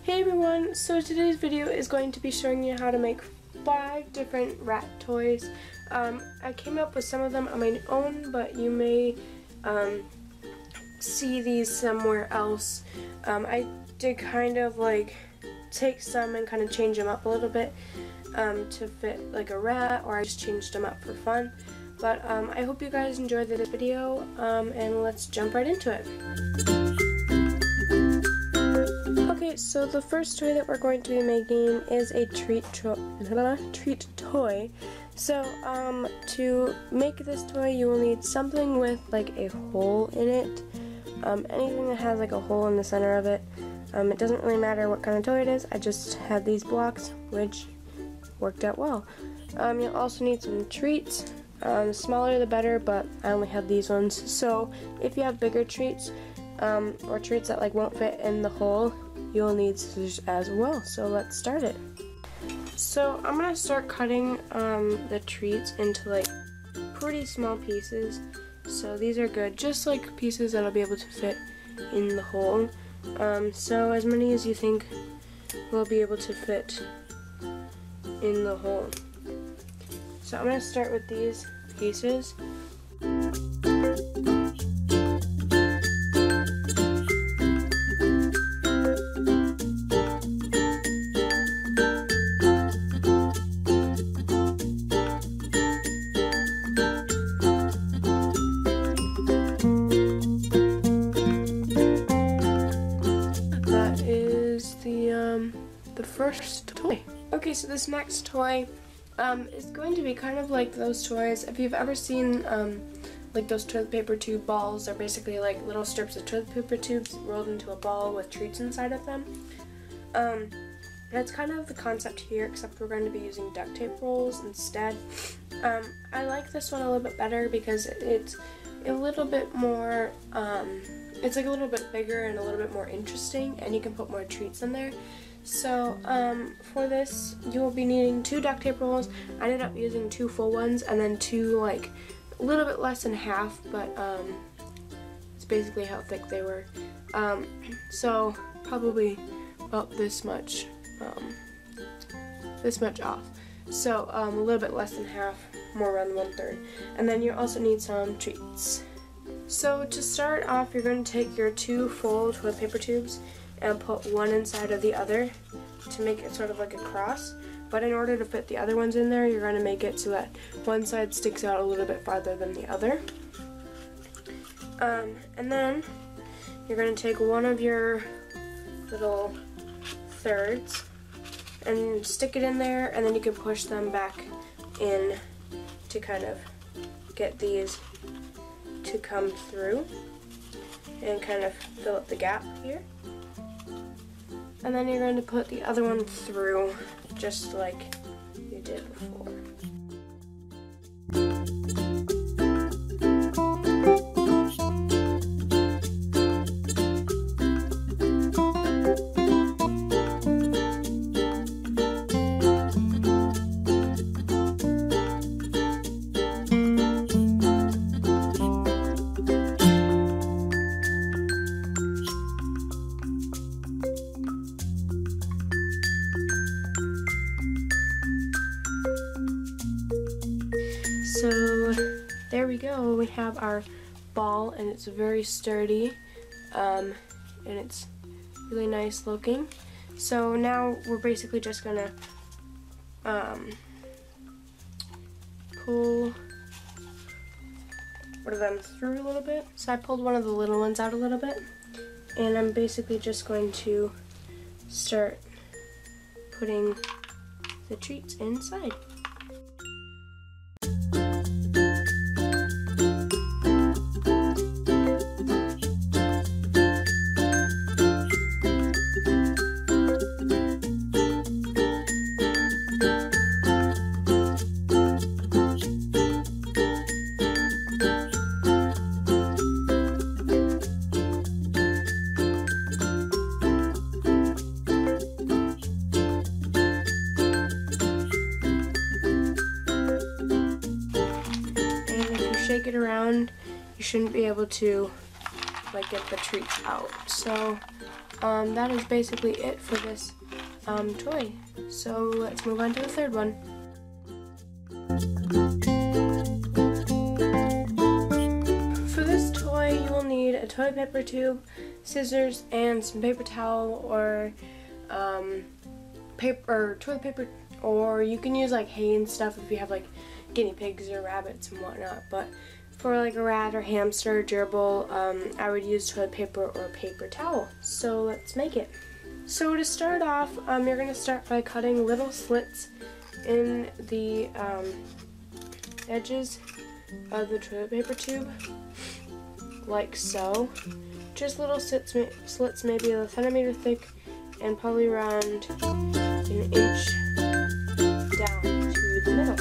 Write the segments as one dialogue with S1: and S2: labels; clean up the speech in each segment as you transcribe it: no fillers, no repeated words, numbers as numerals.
S1: Hey everyone, so today's video is going to be showing you how to make 5 different rat toys. I came up with some of them on my own, but you may see these somewhere else. I did kind of like take some and kind of change them up a little bit to fit like a rat, or I just changed them up for fun. But I hope you guys enjoyed this video, and let's jump right into it. Okay, so the first toy that we're going to be making is a treat toy. So to make this toy, you will need something with like a hole in it. Anything that has like a hole in the center of it. It doesn't really matter what kind of toy it is. I just had these blocks, which worked out well. You'll also need some treats. The smaller the better, but I only have these ones. So if you have bigger treats, or treats that like won't fit in the hole, you'll need scissors as well. So let's start it. So I'm gonna start cutting the treats into like pretty small pieces. So these are good, just like pieces that'll be able to fit in the hole. So as many as you think will be able to fit in the hole. So I'm gonna start with these pieces. The first toy. Okay, so this next toy is going to be kind of like those toys. If you've ever seen like those toilet paper tube balls, they're basically like little strips of toilet paper tubes rolled into a ball with treats inside of them. That's kind of the concept here, except we're going to be using duct tape rolls instead. I like this one a little bit better because it's a little bit more, it's like a little bit bigger and a little bit more interesting, and you can put more treats in there. So for this, you will be needing 2 duct tape rolls. I ended up using 2 full ones and then 2 like a little bit less than half, but it's basically how thick they were. So probably about this much off. So a little bit less than half, more around 1/3. And then you also need some treats. So to start off, you're going to take your 2 full toilet paper tubes and put one inside of the other to make it sort of like a cross. But in order to fit the other ones in there, you're going to make it so that one side sticks out a little bit farther than the other. And then you're going to take one of your little thirds and stick it in there, and then you can push them back in to kind of get these to come through and kind of fill up the gap here. And then you're going to put the other one through just like you did before. So there we go, we have our ball, and it's very sturdy, and it's really nice looking. So now we're basically just gonna pull one of them through a little bit. So I pulled one of the little ones out a little bit, and I'm basically just going to start putting the treats inside. Shake it around, you shouldn't be able to like get the treats out. So that is basically it for this toy. So let's move on to the third one. For this toy, you will need a toilet paper tube, scissors, and some paper towel or toilet paper, or you can use like hay and stuff if you have like guinea pigs or rabbits and whatnot. But for like a rat or hamster or gerbil, I would use toilet paper or paper towel. So let's make it. So to start off, you're going to start by cutting little slits in the edges of the toilet paper tube, like so. Just little slits maybe a centimeter thick and probably around an inch down to the middle.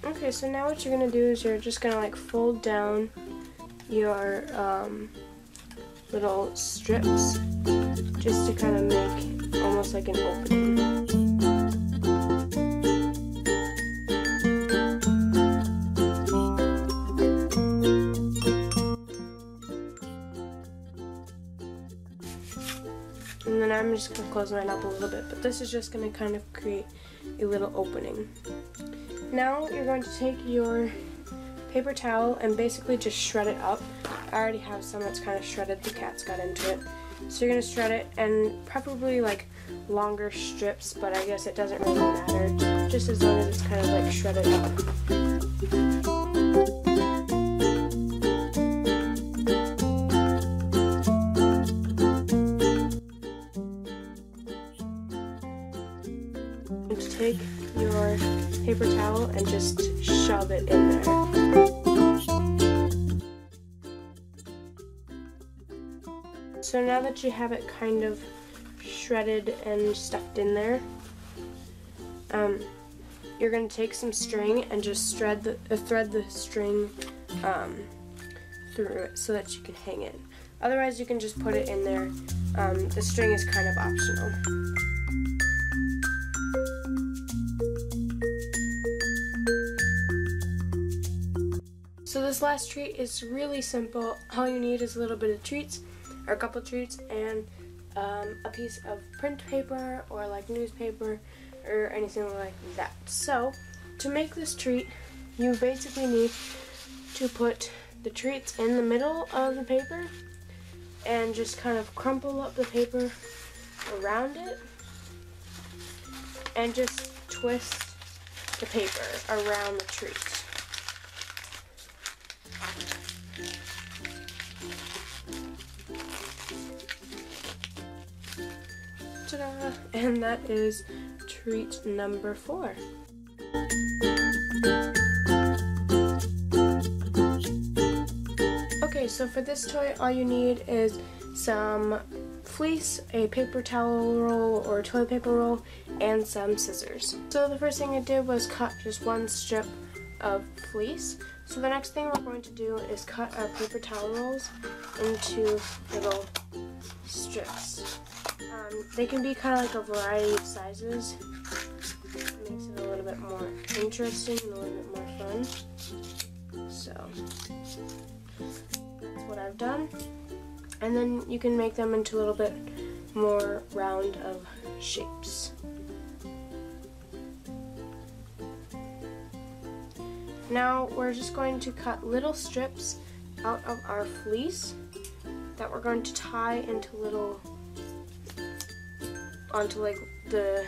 S1: Okay, so now what you're going to do is you're just going to like fold down your little strips just to kind of make almost like an opening. And then I'm just going to close mine up a little bit, but this is just going to kind of create a little opening. Now you're going to take your paper towel and basically just shred it up. I already have some that's kind of shredded, the cat's got into it. So you're going to shred it, and preferably like longer strips, but I guess it doesn't really matter, just as long as it's kind of like shredded up. Take your paper towel and just shove it in there. So now that you have it kind of shredded and stuffed in there, you're going to take some string and just thread the string through it so that you can hang it. Otherwise you can just put it in there. The string is kind of optional. So this last treat is really simple. All you need is a little bit of treats, or a couple treats, and a piece of print paper or like newspaper or anything like that. So to make this treat, you basically need to put the treats in the middle of the paper and just kind of crumple up the paper around it and just twist the paper around the treat. Ta-da! And that is treat number 4. Okay, so for this toy, all you need is some fleece, a paper towel roll or toilet paper roll, and some scissors. So the first thing I did was cut just one strip of fleece. So the next thing we're going to do is cut our paper towel rolls into little strips. They can be kind of like a variety of sizes. It makes it a little bit more interesting and a little bit more fun. So that's what I've done. And then you can make them into a little bit more round of shapes. Now we're just going to cut little strips out of our fleece that we're going to tie into little, onto like the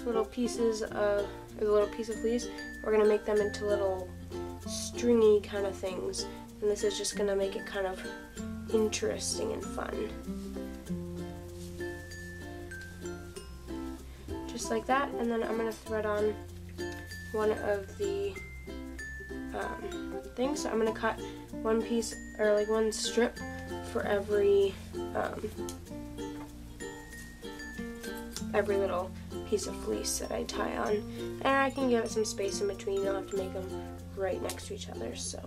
S1: little pieces of, or the little piece of fleece, we're going to make them into little stringy kind of things. And this is just going to make it kind of interesting and fun. Just like that, and then I'm going to thread on one of the things. So I'm going to cut one piece, or like one strip for every little piece of fleece that I tie on. And I can give it some space in between, you don't have to make them right next to each other. So